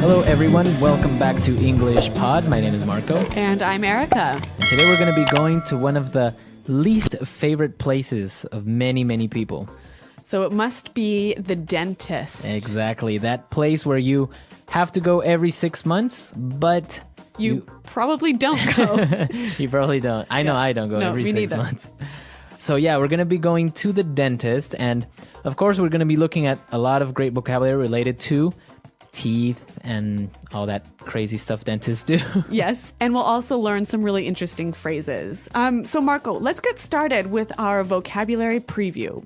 Hello everyone, welcome back to English Pod. My name is Marco. And I'm Erica. And today we're going to be going to one of the least favorite places of many people. So it must be the dentist. Exactly, that place where you have to go every 6 months, but... You probably don't go. You probably don't. I know I don't go every 6 months. So yeah, we're going to be going to the dentist, and of course we're going to be looking at a lot of great vocabulary related to teeth and all that crazy stuff dentists do. Yes, and we'll also learn some really interesting phrases. So Marco, let's get started with our vocabulary preview.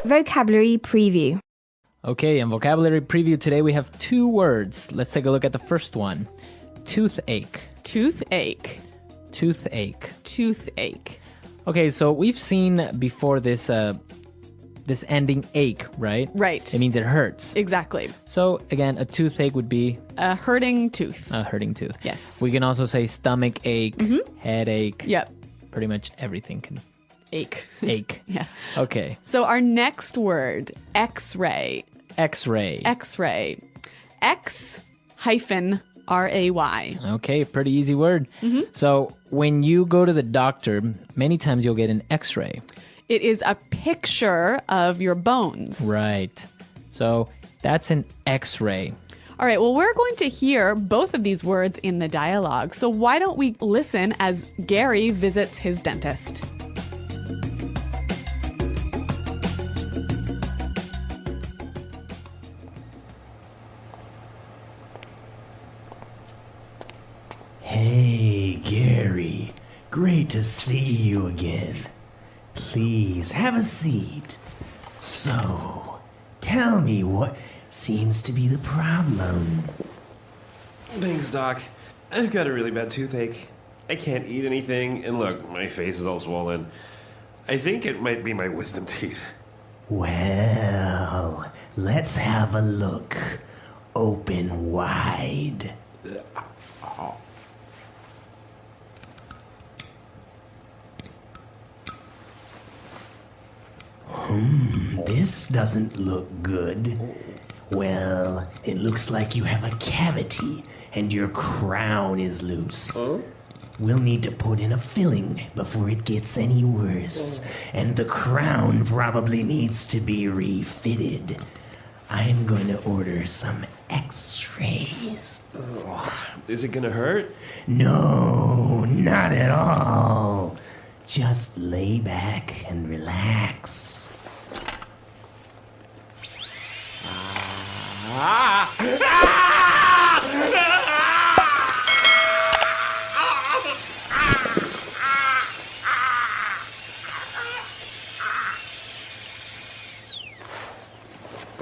Vocabulary preview. Okay, in vocabulary preview today we have 2 words. Let's take a look at the first one. Toothache. Toothache. Toothache. Toothache. Okay, so we've seen before this this ending ache, right? Right. It means it hurts. Exactly. So again, a toothache would be A hurting tooth. a hurting tooth. Yes. We can also say stomach ache, headache. Yep. Pretty much everything can Ache. ache. Yeah. Okay. So our next word, X-ray. X-ray. X-ray. X-ray. Okay, pretty easy word. So when you go to the doctor, many times you'll get an X-ray. It is a picture of your bones. Right. So that's an X-ray. All right, well, we're going to hear both of these words in the dialogue. So why don't we listen as Gary visits his dentist? Hey, Gary. Great to see you again. Please, have a seat. So, tell me what seems to be the problem. Thanks, Doc. I've got a really bad toothache. I can't eat anything, and look, my face is all swollen. I think it might be my wisdom teeth. Well, let's have a look. Open wide. This doesn't look good. Well, it looks like you have a cavity and your crown is loose. We'll need to put in a filling before it gets any worse. And the crown probably needs to be refitted. I'm going to order some x-rays. Is it gonna hurt? No, not at all. Just lay back and relax.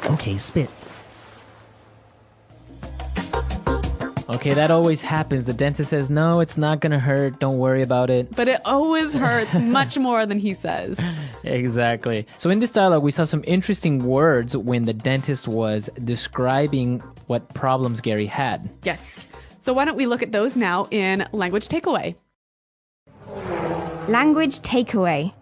Okay, spit. Okay, that always happens. The dentist says, no, it's not going to hurt. Don't worry about it. But it always hurts much more than he says. Exactly. So in this dialogue, we saw some interesting words when the dentist was describing what problems Gary had. Yes. So why don't we look at those now in language takeaway? Language takeaway.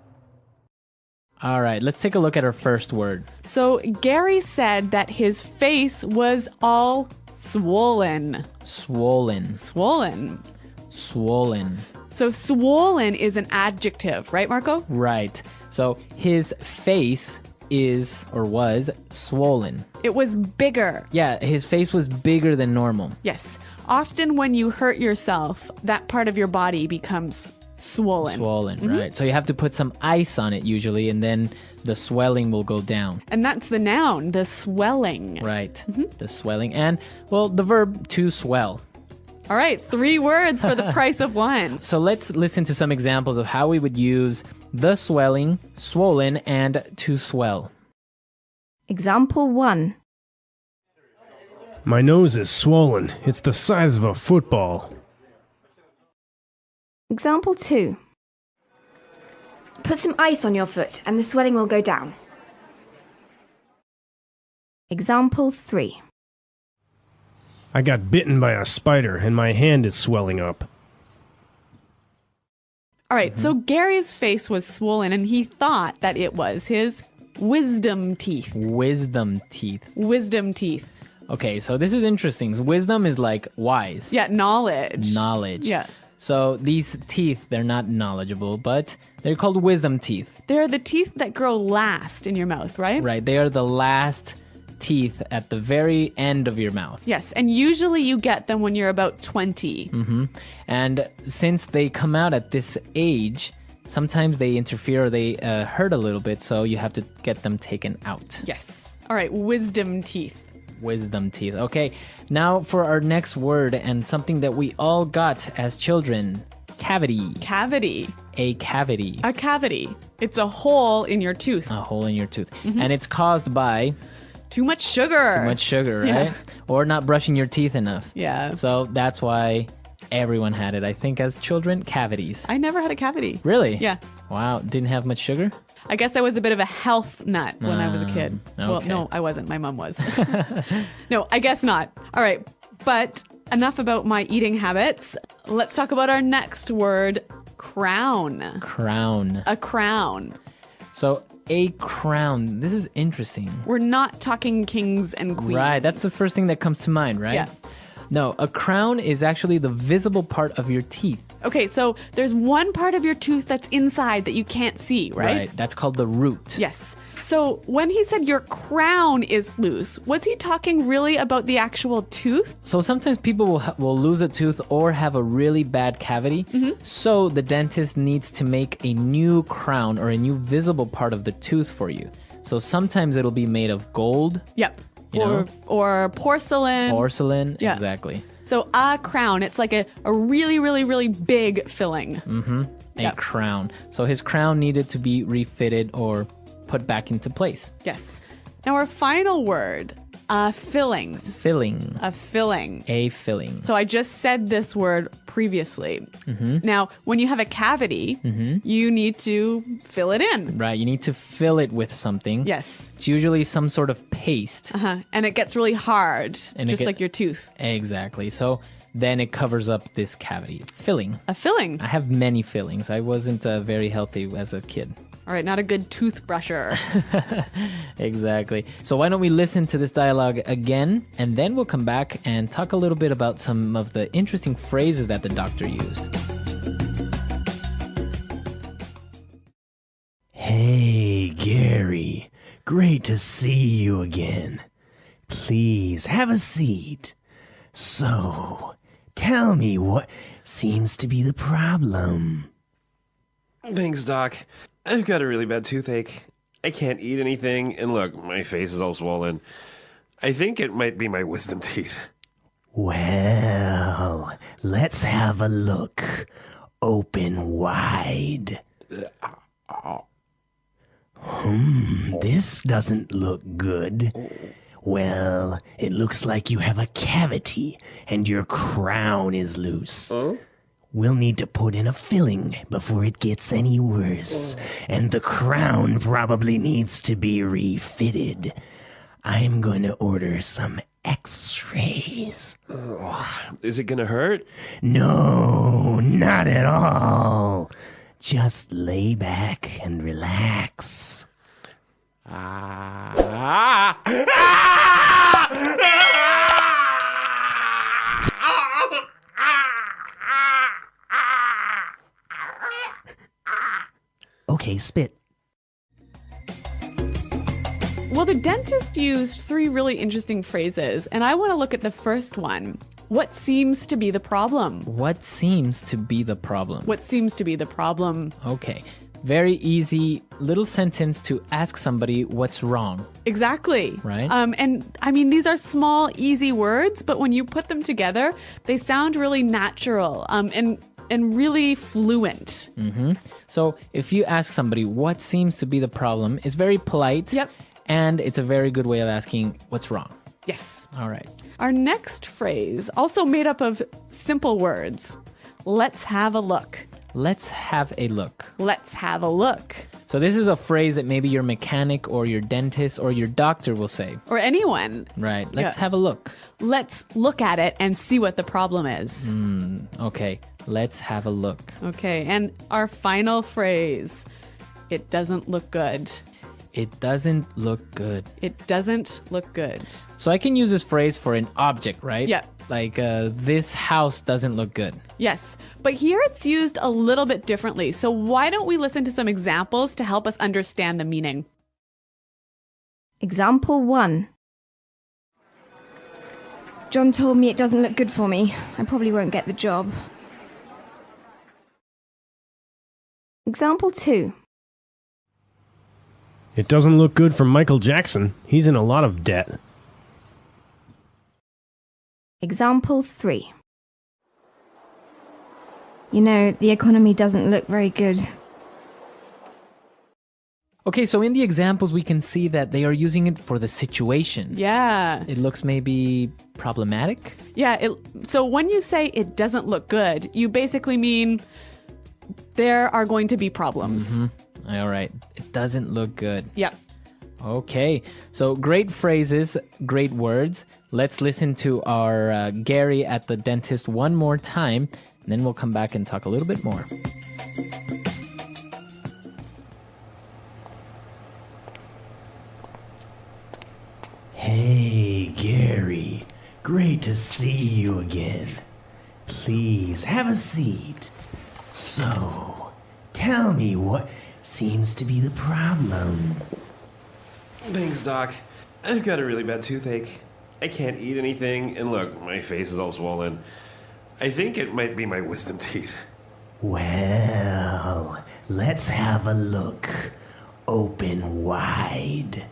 All right, let's take a look at our first word. So Gary said that his face was all swollen. Swollen. Swollen. Swollen. So swollen is an adjective, right, Marco? Right. So his face is or was swollen. It was bigger. Yeah, his face was bigger than normal. Yes. Often when you hurt yourself, that part of your body becomes swollen. Swollen, right. So you have to put some ice on it usually, and then the swelling will go down. And that's the noun, the swelling. Right. The swelling. And, well, the verb to swell. All right, 3 words for the price of 1. So let's listen to some examples of how we would use the swelling, swollen, and to swell. Example 1. My nose is swollen. It's the size of a football. Example 2. Put some ice on your foot and the swelling will go down. Example 3. I got bitten by a spider and my hand is swelling up. All right, so Gary's face was swollen and he thought that it was his wisdom teeth. Wisdom teeth. Wisdom teeth. Okay, so this is interesting. Wisdom is like wise. Yeah, knowledge. Knowledge. Yeah. So these teeth, they're not knowledgeable, but they're called wisdom teeth. They're the teeth that grow last in your mouth, right? Right. They are the last teeth at the very end of your mouth. Yes, and usually you get them when you're about 20. And since they come out at this age, sometimes they interfere or they hurt a little bit, so you have to get them taken out. Yes. All right, wisdom teeth. Wisdom teeth. Okay, now for our next word and something that we all got as children. Cavity. Cavity. A cavity. A cavity. It's a hole in your tooth. A hole in your tooth. And it's caused by Too much sugar. too much sugar, right? Yeah. Or not brushing your teeth enough. Yeah. So that's why everyone had it, I think, as children. Cavities. I never had a cavity. Really? Yeah. Wow. Didn't have much sugar? I guess I was a bit of a health nut when I was a kid. Well, okay. no, I wasn't. My mom was. No, I guess not. All right. But enough about my eating habits. Let's talk about our next word, crown. Crown. A crown. So a crown. This is interesting. We're not talking kings and queens. Right. That's the first thing that comes to mind, right? Yeah. No, a crown is actually the visible part of your teeth. Okay, so there's one part of your tooth that's inside that you can't see, right? That's called the root. Yes. So when he said your crown is loose, was he talking really about the actual tooth? So sometimes people will lose a tooth or have a really bad cavity. So the dentist needs to make a new crown or a new visible part of the tooth for you. So sometimes it'll be made of gold. Yep. You know? Or porcelain. Porcelain. Yeah. Exactly. So a crown, it's like a really, really, really big filling. A crown. So his crown needed to be refitted or put back into place. Yes. Now our final word, a filling. Filling. A filling. A filling. So I just said this word previously. Now, when you have a cavity, you need to fill it in. Right. You need to fill it with something. Yes. It's usually some sort of paste. And it gets really hard, just like your tooth. Exactly. So then it covers up this cavity. Filling. A filling. I have many fillings. I wasn't very healthy as a kid. All right, not a good toothbrusher. Exactly. So why don't we listen to this dialogue again, and then we'll come back and talk a little bit about some of the interesting phrases that the doctor used. Hey, Gary. Great to see you again. Please, have a seat. So, tell me what seems to be the problem. Thanks, Doc. I've got a really bad toothache. I can't eat anything, and look, my face is all swollen. I think it might be my wisdom teeth. Well, let's have a look. Open wide. This doesn't look good. Well, it looks like you have a cavity, and your crown is loose. We'll need to put in a filling before it gets any worse. And the crown probably needs to be refitted. I'm going to order some x-rays. Is it gonna hurt? No, not at all. Just lay back and relax. Okay, spit. Well, the dentist used 3 really interesting phrases, and I want to look at the first one. What seems to be the problem? What seems to be the problem? What seems to be the problem? Okay. Very easy little sentence to ask somebody what's wrong. Exactly. Right. And I mean, these are small, easy words, but when you put them together, they sound really natural and really fluent. So if you ask somebody what seems to be the problem, it's very polite. Yep. And it's a very good way of asking what's wrong. Yes. All right. Our next phrase, also made up of simple words. Let's have a look. Let's have a look. Let's have a look. So this is a phrase that maybe your mechanic or your dentist or your doctor will say. Or anyone. Right. Let's Yeah. have a look. Let's look at it and see what the problem is. Okay. Let's have a look. Okay, and our final phrase. It doesn't look good. It doesn't look good. It doesn't look good. So I can use this phrase for an object, right? Yeah. Like, this house doesn't look good. Yes, but here it's used a little bit differently. So why don't we listen to some examples to help us understand the meaning? Example 1. John told me it doesn't look good for me. I probably won't get the job. Example 2. It doesn't look good for Michael Jackson. He's in a lot of debt. Example 3. You know, the economy doesn't look very good. Okay, so in the examples, we can see that they are using it for the situation. Yeah. It looks maybe problematic. Yeah. So when you say it doesn't look good, you basically mean there are going to be problems. All right. It doesn't look good. Yeah. Okay. So great phrases, great words. Let's listen to our Gary at the dentist one more time, and then we'll come back and talk a little bit more. Hey, Gary. Great to see you again. Please, have a seat. So, tell me what seems to be the problem. Thanks, Doc. I've got a really bad toothache. I can't eat anything, and look, my face is all swollen. I think it might be my wisdom teeth. Well, let's have a look. Open wide.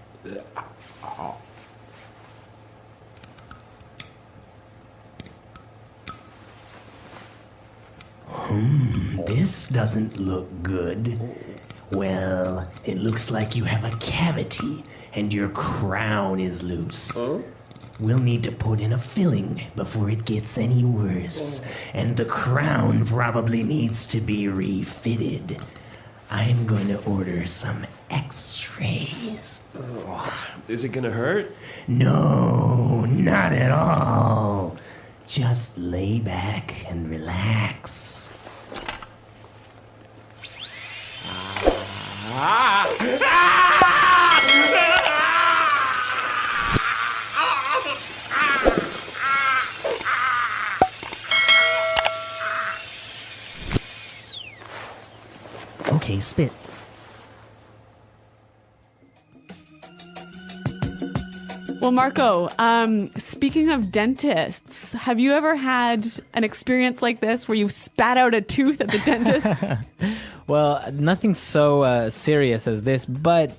This doesn't look good. Well, it looks like you have a cavity and your crown is loose. We'll need to put in a filling before it gets any worse. And the crown probably needs to be refitted. I'm going to order some x-rays. Is it gonna hurt? No, not at all. Just lay back and relax. Okay, spit. Well, Marco, speaking of dentists, have you ever had an experience like this where you spat out a tooth at the dentist? Well, nothing so serious as this, but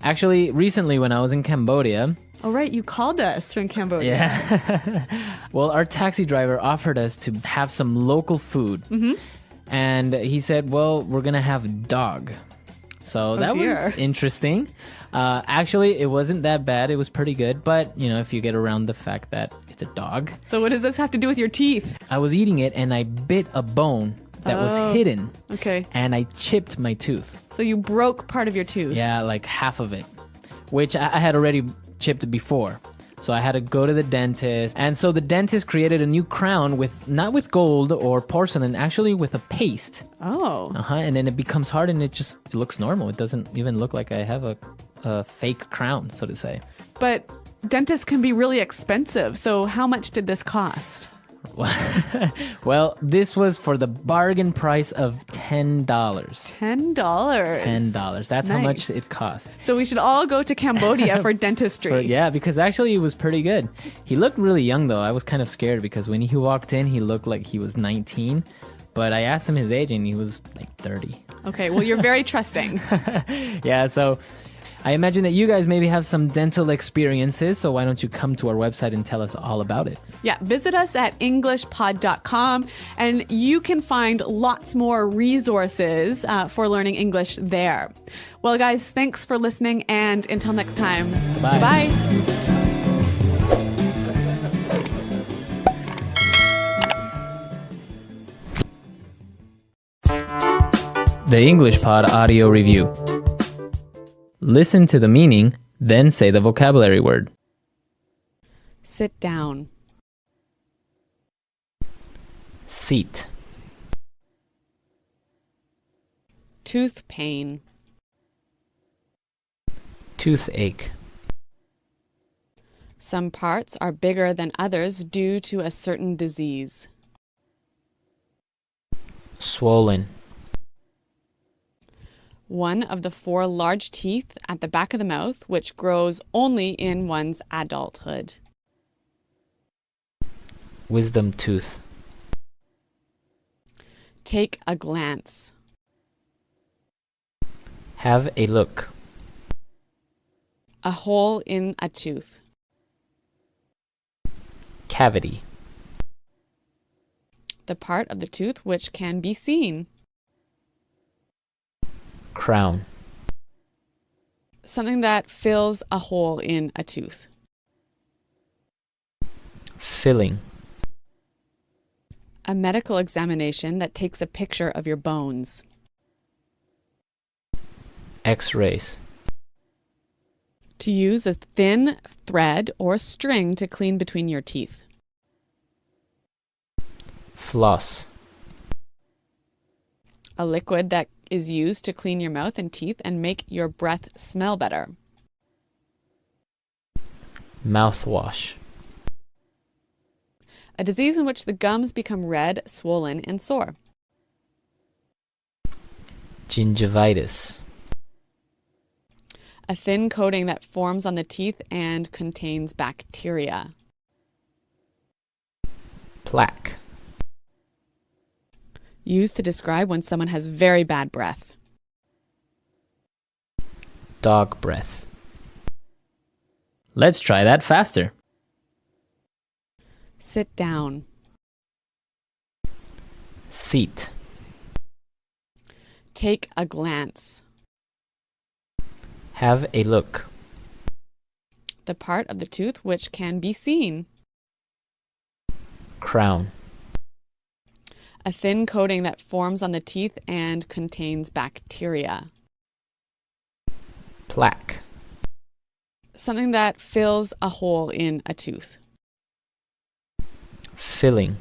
actually, recently when I was in Cambodia... Oh, right. You called us from Cambodia. Yeah. Well, our taxi driver offered us to have some local food. Mm-hmm. And he said, well, we're going to have dog. So that was interesting. Actually, it wasn't that bad. It was pretty good. But, you know, if you get around the fact that it's a dog. So what does this have to do with your teeth? I was eating it and I bit a bone that was hidden. Okay. And I chipped my tooth. So you broke part of your tooth. Yeah, like half of it, which I had already chipped before. So I had to go to the dentist. And so the dentist created a new crown with not with gold or porcelain, actually with a paste. Oh. And then it becomes hard and it looks normal. It doesn't even look like I have a fake crown, so to say. But dentists can be really expensive. So how much did this cost? Well, this was for the bargain price of $10. $10. $10. That's how much it cost. So we should all go to Cambodia for dentistry. Yeah, because actually it was pretty good. He looked really young, though. I was kind of scared because when he walked in, he looked like he was 19. But I asked him his age, and he was like 30. Okay, well, you're very trusting. Yeah, so I imagine that you guys maybe have some dental experiences, so why don't you come to our website and tell us all about it? Yeah, visit us at englishpod.com, and you can find lots more resources for learning English there. Well, guys, thanks for listening, and until next time, bye. Bye. The English Pod Audio Review. Listen to the meaning, then say the vocabulary word. Sit down. Seat. Tooth pain. Toothache. Some parts are bigger than others due to a certain disease. Swollen. One of the 4 large teeth at the back of the mouth, which grows only in one's adulthood. Wisdom tooth. Take a glance. Have a look. A hole in a tooth. Cavity. The part of the tooth which can be seen. Crown. Something that fills a hole in a tooth. Filling. A medical examination that takes a picture of your bones. X-rays. To use a thin thread or string to clean between your teeth. Floss. A liquid that is used to clean your mouth and teeth and make your breath smell better. Mouthwash. A disease in which the gums become red, swollen, and sore. Gingivitis. A thin coating that forms on the teeth and contains bacteria. Plaque. Used to describe when someone has very bad breath. Dog breath. Let's try that faster. Sit down. Seat. Take a glance. Have a look. The part of the tooth which can be seen. Crown. A thin coating that forms on the teeth and contains bacteria. Plaque. Something that fills a hole in a tooth. Filling.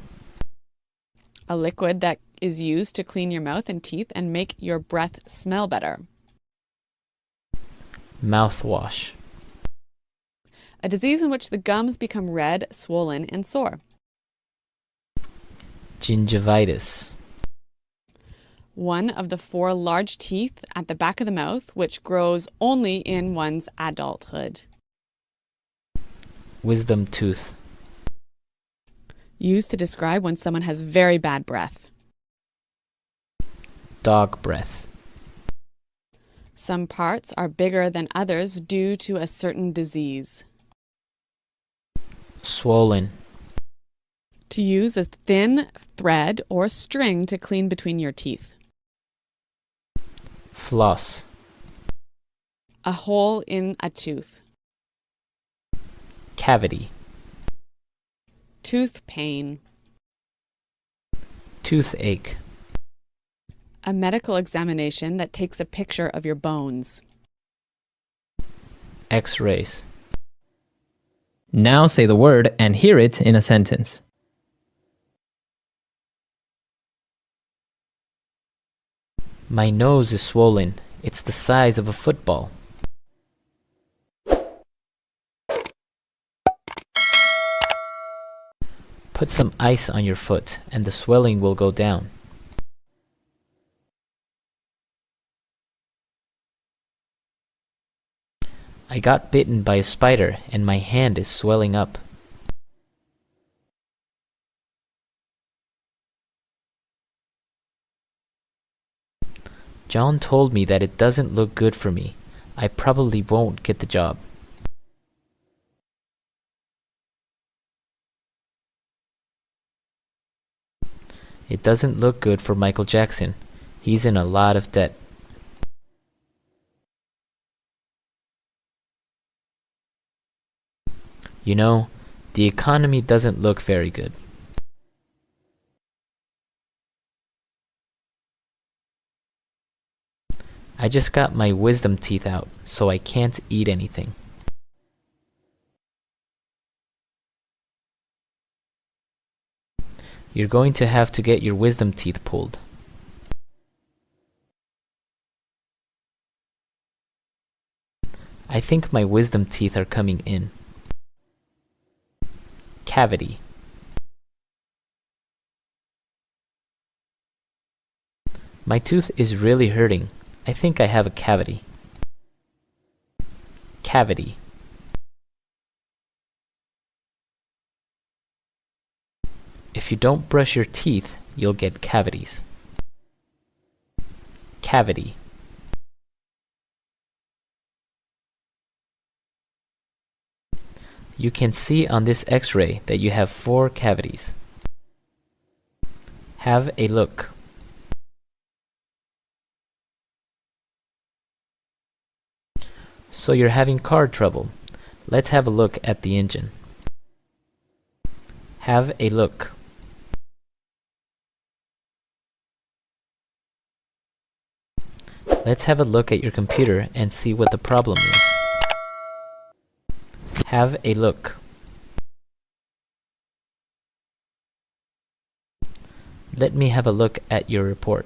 A liquid that is used to clean your mouth and teeth and make your breath smell better. Mouthwash. A disease in which the gums become red, swollen, and sore. Gingivitis. One of the 4 large teeth at the back of the mouth, which grows only in one's adulthood. Wisdom tooth. Used to describe when someone has very bad breath. Dog breath. Some parts are bigger than others due to a certain disease. Swollen. To use a thin thread or string to clean between your teeth. Floss. A hole in a tooth. Cavity. Tooth pain. Toothache. A medical examination that takes a picture of your bones. X-rays. Now say the word and hear it in a sentence. My nose is swollen. It's the size of a football. Put some ice on your foot and the swelling will go down. I got bitten by a spider and my hand is swelling up. John told me that it doesn't look good for me. I probably won't get the job. It doesn't look good for Michael Jackson. He's in a lot of debt. You know, the economy doesn't look very good. I just got my wisdom teeth out, so I can't eat anything. You're going to have to get your wisdom teeth pulled. I think my wisdom teeth are coming in. Cavity. My tooth is really hurting. I think I have a cavity. Cavity. If you don't brush your teeth, you'll get cavities. Cavity. You can see on this X-ray that you have 4 cavities. Have a look. So you're having car trouble. Let's have a look at the engine. Have a look. Let's have a look at your computer and see what the problem is. Have a look. Let me have a look at your report.